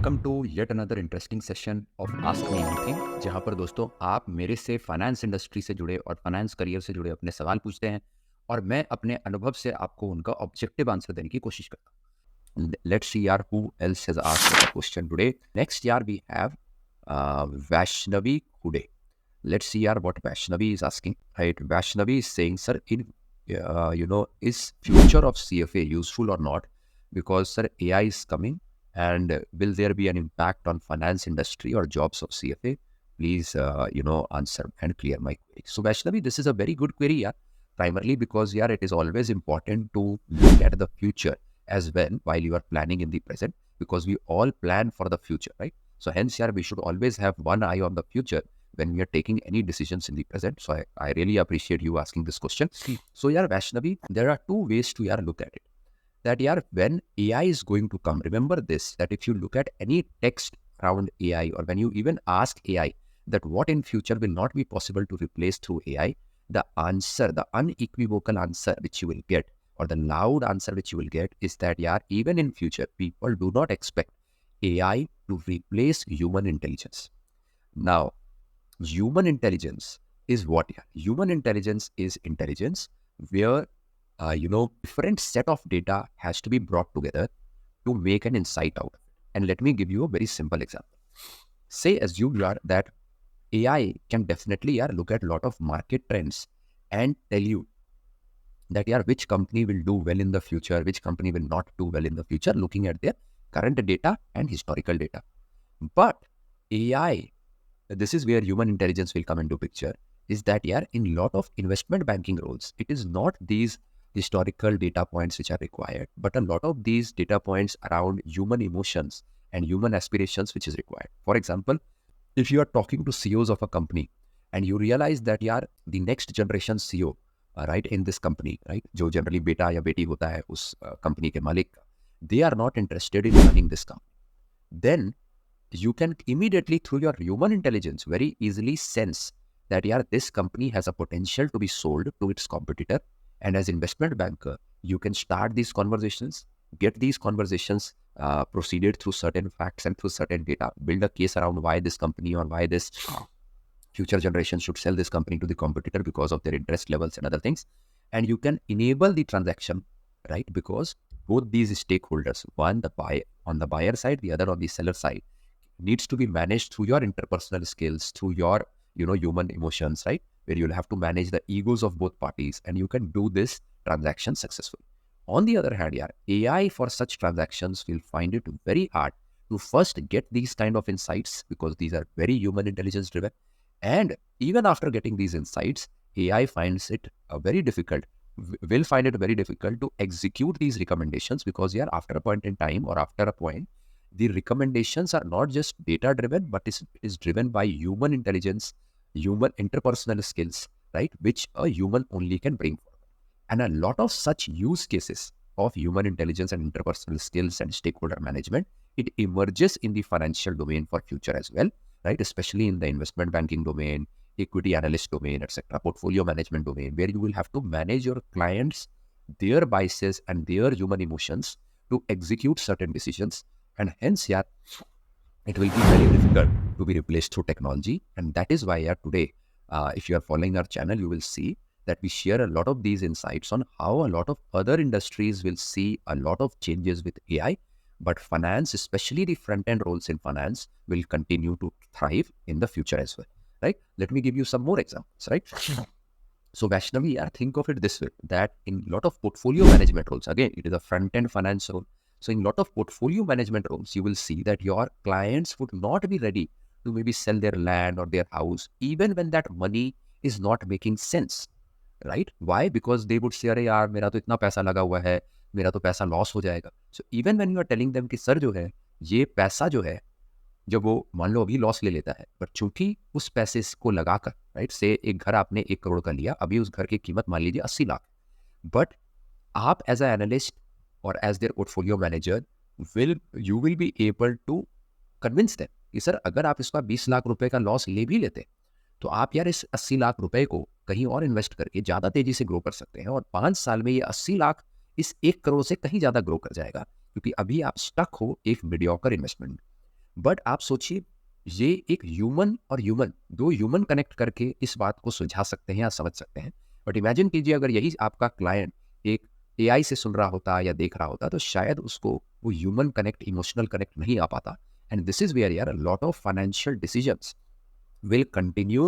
Welcome to yet another interesting session of ask me anything, जहां पर दोस्तों आप मेरे से फाइनेंस इंडस्ट्री से जुड़े और फाइनेंस करियर से जुड़े अपने सवाल पूछते हैं और मैं अपने अनुभव से आपको उनका ऑब्जेक्टिव आंसर देने की कोशिश करता हूं. Let's see yaar who else has asked the question today. Next yaar we have Vaishnavi Kude. Let's see yaar what Vaishnavi is asking. Right, Vaishnavi is saying, sir, in is future of CFA useful or not? Because sir, AI is coming, and will there be an impact on finance industry or jobs of CFA? Please, answer and clear my query. So Vaishnavi, this is a very good query, yeah. Primarily because, yeah, it is always important to look at the future as well while you are planning in the present, because we all plan for the future, right? So hence, yeah, we should always have one eye on the future when we are taking any decisions in the present. So I really appreciate you asking this question. So, yeah, Vaishnavi, there are two ways to, yeah, look at it. That, yeah, when AI is going to come, remember this, that if you look at any text around AI, or when you even ask AI that what in future will not be possible to replace through AI, the answer, the unequivocal answer which you will get, or the loud answer which you will get, is that, yeah, even in future, people do not expect AI to replace human intelligence. Now, human intelligence is what? Yeah? Human intelligence is intelligence where different set of data has to be brought together to make an insight out of it. And let me give you a very simple example. Say, assume you are that AI can definitely, yeah, look at a lot of market trends and tell you that, yeah, which company will do well in the future, which company will not do well in the future, looking at their current data and historical data. But AI, this is where human intelligence will come into picture, is that, yeah, in lot of investment banking roles, it is not these historical data points which are required, but a lot of these data points around human emotions and human aspirations which is required. For example, if you are talking to CEOs of a company and you realize that, yeah, the next generation CEO, right, in this company, right, जो generally बेटा या बेटी होता है उस company के मालिक का, they are not interested in running this company, then you can immediately, through your human intelligence, very easily sense that, yeah, this company has a potential to be sold to its competitor. And as investment banker, you can start these conversations, get these conversations proceeded through certain facts and through certain data, build a case around why this company or why this future generation should sell this company to the competitor because of their interest levels and other things. And you can enable the transaction, right? Because both these stakeholders, one the buyer on the buyer side, the other on the seller side, needs to be managed through your interpersonal skills, through your human emotions, right? Where you'll have to manage the egos of both parties, and you can do this transaction successfully. On the other hand, yeah, AI for such transactions will find it very hard to first get these kind of insights, because these are very human intelligence driven. And even after getting these insights, AI finds it very difficult, will find it very difficult to execute these recommendations, because, yeah, after a point in time or after a point, the recommendations are not just data driven, but is driven by human intelligence, human interpersonal skills, right, which a human only can bring forward. And a lot of such use cases of human intelligence and interpersonal skills and stakeholder management, it emerges in the financial domain for future as well, right? Especially in the investment banking domain, equity analyst domain, etc., portfolio management domain, where you will have to manage your clients, their biases and their human emotions to execute certain decisions. And hence, yeah, it will be very difficult to be replaced through technology. And that is why, yeah, today, if you are following our channel, you will see that we share a lot of these insights on how a lot of other industries will see a lot of changes with AI. But finance, especially the front-end roles in finance, will continue to thrive in the future as well, right? Let me give you some more examples, right? So Vaishnavi, yeah, think of it this way, that in a lot of portfolio management roles, again, it is a front-end finance role. So in a lot of portfolio management roles, you will see that your clients would not be ready to maybe sell their land or their house, even when that money is not making sense, right? Why? Because they would say, अरे यार मेरा तो इतना पैसा लगा हुआ है, मेरा तो पैसा लॉस हो जाएगा. So even when you are telling them कि सर जो है, ये पैसा जो है, जब वो मान लो अभी लॉस ले लेता है, बट चूंकि उस पैसे को लगाकर, राइट, से एक घर आपने 1 करोड़ का लिया, अभी उस घर की कीमत मान लीजिए 80 लाख, बट आप as a analyst or as their portfolio manager you will be able to convince them कि सर अगर आप इसका 20 लाख रुपए का लॉस ले भी लेते तो आप, यार, इस 80 लाख रुपए को कहीं और इन्वेस्ट करके ज़्यादा तेजी से ग्रो कर सकते हैं, और 5 साल में ये 80 लाख इस 1 करोड़ से कहीं ज़्यादा ग्रो कर जाएगा, क्योंकि अभी आप स्टक हो एक मीडियोकर इन्वेस्टमेंट. बट आप सोचिए, ये एक ह्यूमन और ह्यूमन, दो ह्यूमन कनेक्ट करके इस बात को सुलझा सकते हैं या समझ सकते हैं। बट इमेजिन कीजिए अगर यही आपका क्लाइंट एक एआई से सुन रहा होता या देख रहा होता, तो शायद उसको वो ह्यूमन कनेक्ट, इमोशनल कनेक्ट नहीं आ पाता। एंड दिस इज वेयर यार a lot of financial decisions will continue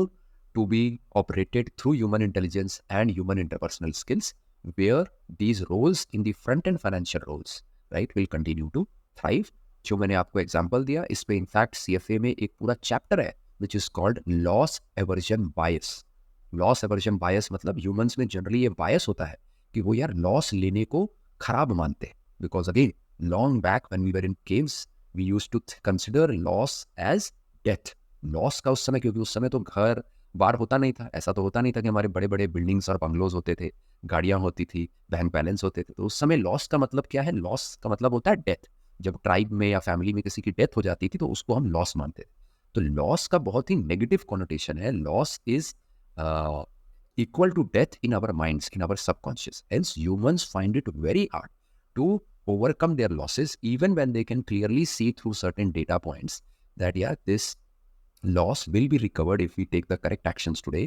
to be operated through human intelligence and human interpersonal skills, where these roles in the front end financial roles, right, will continue to thrive. जो मैंने आपको example दिया, इस पे in fact CFA में एक पूरा chapter है which is called loss aversion bias. Loss aversion bias मतलब ह्यूमंस में जनरली ये बायस होता है कि वो यार लॉस लेने को खराब मानते हैं, because again long back when we were in caves we used to consider loss as death. Loss का उस समय, क्योंकि उस समय तो घर बार होता नहीं था, ऐसा तो होता नहीं था कि हमारे बड़े बड़े बिल्डिंग्स और बंगलोज होते थे, गाड़ियां होती थी, बैंक बैलेंस होते थे, तो उस समय लॉस का मतलब क्या है? लॉस का मतलब होता है डेथ। जब ट्राइब में या फैमिली में किसी की डेथ हो जाती थी तो उसको हम लॉस मानते थे। तो लॉस का बहुत ही नेगेटिव कॉनोटेशन है। Loss is equal to death in our minds, in our subconscious. Hence, humans find it very hard to overcome their losses, even when they can clearly see through certain data points that, yeah, this loss will be recovered if we take the correct actions today.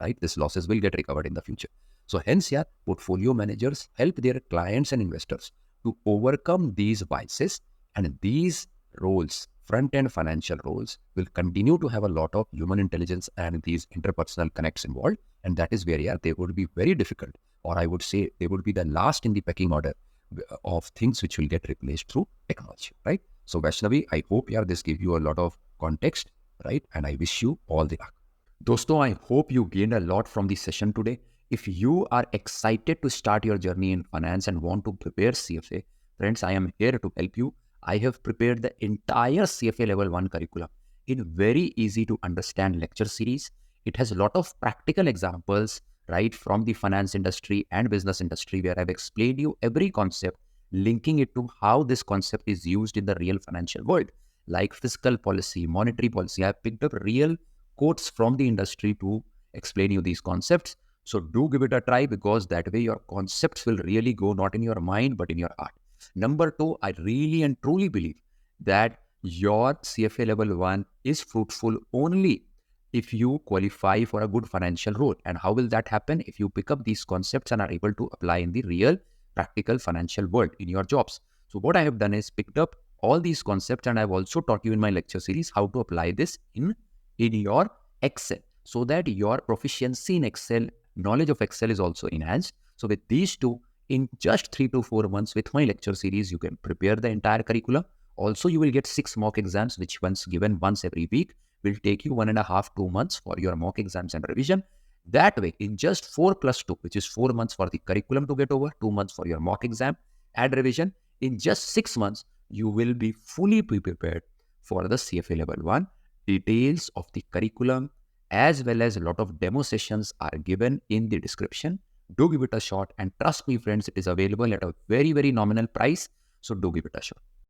Right, this losses will get recovered in the future. So, hence, yeah, portfolio managers help their clients and investors to overcome these biases, and these roles, front-end financial roles, will continue to have a lot of human intelligence and these interpersonal connects involved. And that is where, yeah, they would be very difficult, or I would say they would be the last in the pecking order of things which will get replaced through technology, right? So, Vaishnavi, I hope, yeah, this gave you a lot of context, right? And I wish you all the luck. Dosto, I hope you gained a lot from the session today. If you are excited to start your journey in finance and want to prepare CFA, friends, I am here to help you. I have prepared the entire CFA Level 1 curriculum in very easy to understand lecture series. It has a lot of practical examples, right, from the finance industry and business industry, where I've explained you every concept, linking it to how this concept is used in the real financial world, like fiscal policy, monetary policy. I've picked up real quotes from the industry to explain you these concepts. So do give it a try, because that way your concepts will really go not in your mind but in your heart. Number two, I really and truly believe that your CFA level 1 is fruitful only if you qualify for a good financial role. And how will that happen? If you pick up these concepts and are able to apply in the real practical financial world in your jobs. So what I have done is picked up all these concepts, and I've also taught you in my lecture series how to apply this in your Excel, so that your proficiency in Excel, knowledge of Excel is also enhanced. So with these two, in just 3 to 4 months with my lecture series, you can prepare the entire curriculum. Also, you will get 6 mock exams, which once given once every week will take you 1.5 to 2 months for your mock exams and revision. That way, in just 4 plus 2, which is 4 months for the curriculum to get over, 2 months for your mock exam and revision, in just 6 months, you will be fully prepared for the CFA level 1. Details of the curriculum as well as a lot of demo sessions are given in the description. Do give it a shot, and trust me, friends, it is available at a very, very nominal price. So do give it a shot.